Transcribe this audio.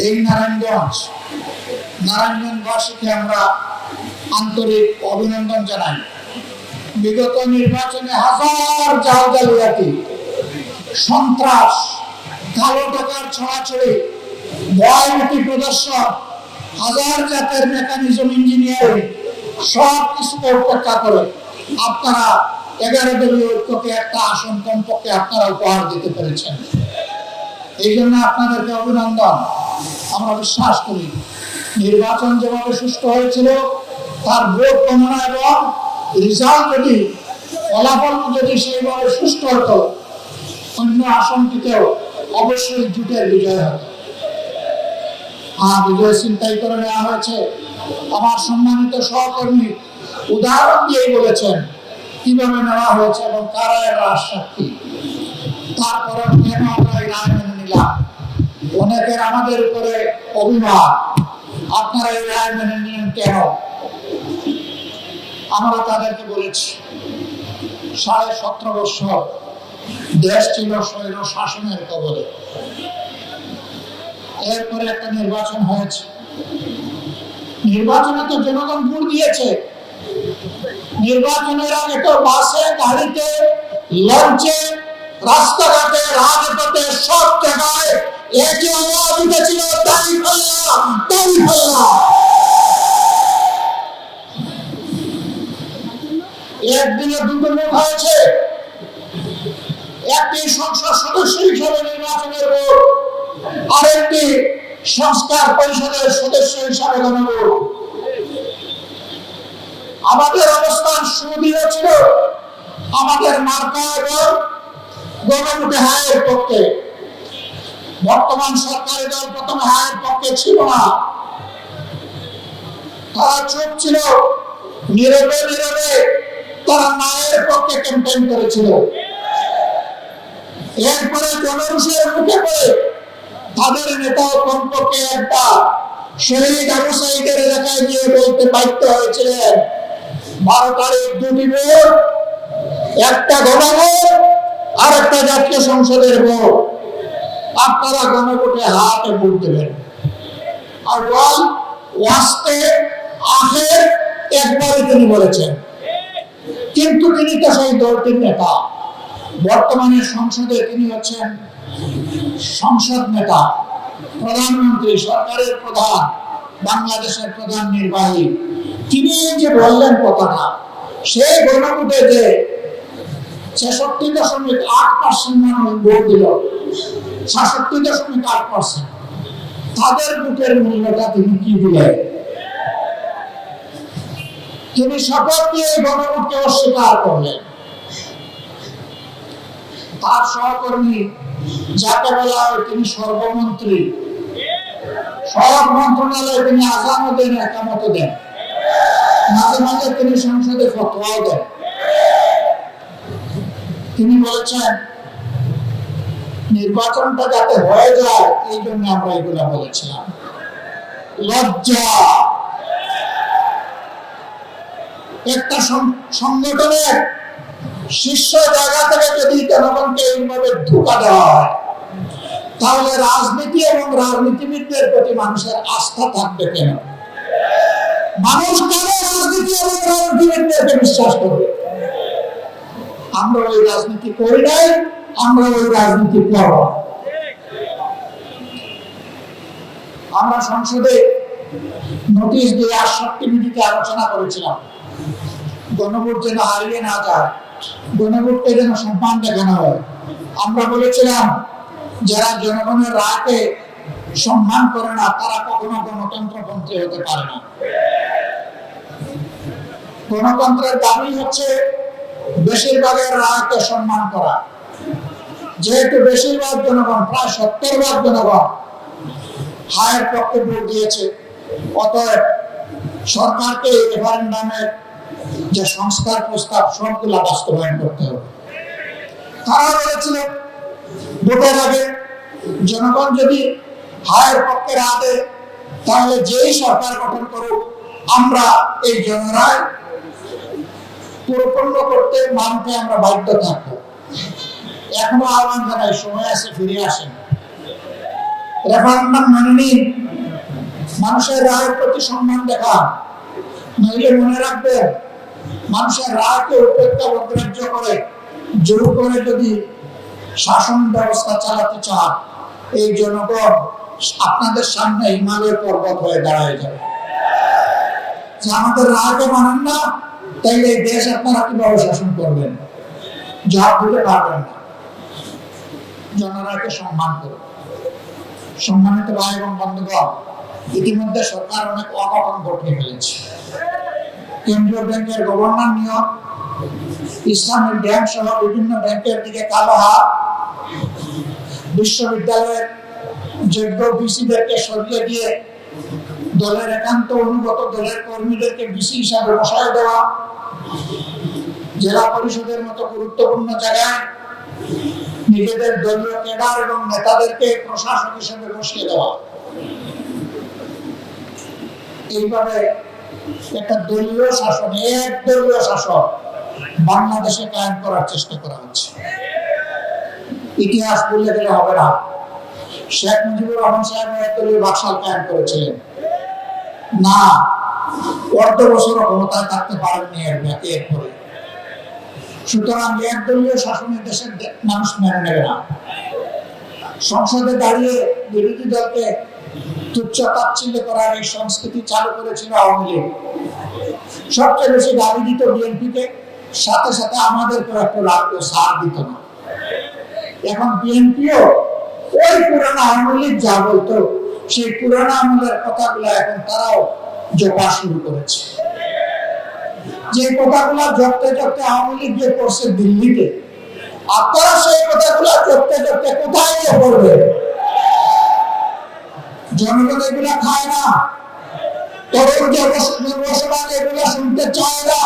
এই নারায়ণগঞ্জবাসীকে আমরা আন্তরিক অভিনন্দন জানাই। বিগত নির্বাচনে হাজার জাল-জালিয়াতি, সন্ত্রাস, কালো টাকার ছড়াছড়ি, ভয়ভীতি প্রদর্শন, হাজার জাতের মেকানিজম, ইঞ্জিনিয়ারিং সব কিছুকে উপেক্ষা করে আপনারা 11 দলীয় ঐক্যকে একটা আসন কমপক্ষে আপনারা উপহার দিতে পেরেছেন। এই জন্য আপনাদেরকে অভিনন্দন। আমরা বিশ্বাস করি নির্বাচন যেভাবে সুষ্ঠু হয়েছিল, তার ভোট গণনা এবং রেজাল্ট যদি, ফলাফল যদি সেইভাবে সুষ্ঠু হতো, অন্য আসনটিতেও অবশ্যই জোটের বিজয় হতো। বিজয় চিন্তাই করে নেওয়া হয়েছে। আমার সম্মানিত সহকর্মী উদাহরণ দিয়ে বলেছেন কিভাবে নেওয়া হয়েছে এবং কারা এর সাক্ষী। তারপরে কেন আমরা এই রায় মেনে নিলাম? অনেকের আমাদের উপরে অভিমান, আপনারা এই রায় মেনে নিলেন কেন? আমরা তাদেরকে বলেছি 17.5 বছর দেশ ছিল স্বৈর শাসনের কবলে। এরপরে একটা নির্বাচন হয়েছে। নির্বাচনে তো জনগণ ভোট দিয়েছে। নির্বাচনের আগে তো বাসে, গাড়িতে, লঞ্চে, রাস্তাঘাটে, রাজপথে সব জায়গায় একই আওয়াজ উঠেছিল, দাঁড়িপাল্লা, দাঁড়িপাল্লা। একদিনে দুটো ভোট হয়েছে। একটি সংসদ সদস্য হিসেবে নির্বাচনের ভোট, আরেকটি সংস্কার পরিষদের সদস্য হিসাবে গণভোট। আমাদের অবস্থান সুদৃঢ় ছিল। আমাদের মার্কা এবং গণভোটে হায়ের পক্ষে। বর্তমান সরকারি দল প্রথমে হায়ের পক্ষে ছিল না, তারা চুপ ছিল, নীরবে নীরবে তারা নায়ের পক্ষে ক্যাম্পেইন করেছিল। এরপরে জনরোষের মুখে পড়ে তাদের নেতা কমপক্ষে একটা শহীদ আবু সাঈদের এলাকায় গিয়ে বলতে বাধ্য হয়েছিলেন 12 তারিখ 2টি ভোট, একটা গণভোট আর একটা জাতীয় সংসদের ভোট, আপনারা গণভোটে হাতে ভোট দেবেন। আর বল ওয়াস্তে আখের একবারই তিনি বলেছেন, কিন্তু তিনি তো সেই দলটির নেতা। বর্তমানে সংসদে তিনি হচ্ছেন সংসদ নেতা, প্রধানমন্ত্রী, সরকারের প্রধান, বাংলাদেশের প্রধান নির্বাহী। তিনি যে বললেন কথাটা, সেই গণভোটে যে 66.8% মানুষ ভোট দিল, 66.8%, তাদের ভোটের মূল্যটা তিনি কি দিলেন? তিনি শপথ দিয়ে গণভোটকে অস্বীকার করলেন। তার সহকর্মী যাকে বলা হয় তিনি সর্বমন্ত্রী, সব মন্ত্রণালয়ে তিনি আযানও দেন, একামতও দেন, মাঝে মাঝে তিনি সংসদে ফতোয়াও দেন। তিনি বলেছেন নির্বাচনটা যাতে হয়ে যায়, এই জন্য আমরা এগুলা বলেছিলাম। লজ্জা! একটা সংগঠনের শীর্ষ জায়গা থেকে যদি জনগণকে এইভাবে ধোঁকা দেওয়া হয়, তাহলে রাজনীতি এবং রাজনীতিবিদদের প্রতি মানুষের আস্থা থাকবে কেন? মানুষ কেন রাজনীতি এবং রাজনীতিবিদদেরকে বিশ্বাস করবে? আমরা ওই রাজনীতি করি নাই, আমরা ওই রাজনীতি করব। আমরা সংসদে নোটিশ দিয়ে 68 মিনিটে আলোচনা করেছিলাম গণভোট যেন হারিয়ে না যায়, গণভোটকে যেন সম্মান দেখানো হয়। আমরা বলেছিলাম যারা জনগণের রায়কে সম্মান করে না, তারা কখনো গণতন্ত্রপন্থী হতে পারে না। গণতন্ত্রের দাবি হচ্ছে বেশিরভাগের রায়কে সম্মান করা। যেহেতু বেশিরভাগ জনগণ, প্রায় 70% জনগণ হায়ের পক্ষে ভোট দিয়েছে, অতএব সরকারকে রেফারেন্ডামের যে সংস্কার প্রস্তাব সবগুলা বাস্তবায়ন করতে হবে। তারা বলেছিল ভোটের আগে জনগণ যদি হায়ের পক্ষে রায় দেয়, তাহলে যেই সরকার গঠন করুক আমরা এই জনরায় পূর্ণ করতে, মানতে আমরা বাধ্য থাকবো। এখনো আহ্বান জানাই, সময় আছে, ফিরে আসেন। রেফারেন্ডাম মেনে নিন, মানুষের রায়ের প্রতি সম্মান দেখান। নইলে মনে রাখবেন, মানুষের রায়কে উপেক্ষা অগ্রাহ্য করে জোর করে যদি শাসন ব্যবস্থা চালাতে চান, এই জনগণ আপনাদের সামনে হিমালয় পর্বত হয়ে দাঁড়ায় যাবে। যে আমাদের রায়কে মানেন না, তাইলে এই দেশ আপনারা কিভাবে শাসন করবেন? জবাব দিতে পারবেন না। জনরায়কে সম্মান করুন। সম্মানিত ভাই এবং বন্ধুগণ, ইতিমধ্যে সরকার অনেক অঘটন ঘটিয়ে ফেলেছে। কেন্দ্রীয় ব্যাংকের গভর্নর নিয়োগ, ইসলামী ব্যাংক সহ বিভিন্ন ব্যাংকের দিকে কালো হাত, বিশ্ববিদ্যালয়ের যোগ্য ভিসিদেরকে সরিয়ে দিয়ে দলের একান্ত অনুগত দলের কর্মীদেরকে ভিসি হিসাবে বসায় দেওয়া, জেলা পরিষদের মতো গুরুত্বপূর্ণ জায়গায় নিজেদের দলীয় ক্যাডার এবং নেতাদেরকে প্রশাসক হিসেবে বসিয়ে দেওয়া, এইভাবে একটা দলীয় শাসন, এক দলীয় শাসন বাংলাদেশে কায়েম করার চেষ্টা করা হচ্ছে। ইতিহাস ভুলে গেলে হবে না। শেখ মুজিবুর রহমান সাহেব একদলীয় বাকশাল কায়েম করেছিলেন না, অর্ধ বছর ক্ষমতায় থাকতে পারেননি এর পরে। সুতরাং একদলীয় শাসনের দেশের মানুষ মেনে নেবে না। সংসদে দাঁড়িয়ে বিরোধী দলকে তুচ্ছ তাচ্ছিল্য করার এই সংস্কৃতি চালু করেছিল আওয়ামী লীগ। সবচেয়ে বেশি দাবি দিত বিএনপিকে, সাথে সাথে আমাদেরকেও একটু রাখতো, সার দিত না। এখন বিএনপিও ওই পুরানো আওয়ামী লীগ যা বলতো, সেই পুরানো আমলের কথাগুলো এখন তারাও জপা শুরু করেছে। যে কথাগুলো জপতে জপতে আওয়ামী লীগ যে করছে দিল্লিতে, আপনারা সেই কথাগুলো জপতে জপতে কোথায় গিয়ে করবে? জনগণ এগুলা খায় না, তরুণ যুবসমাজ এগুলা শুনতে চায় না।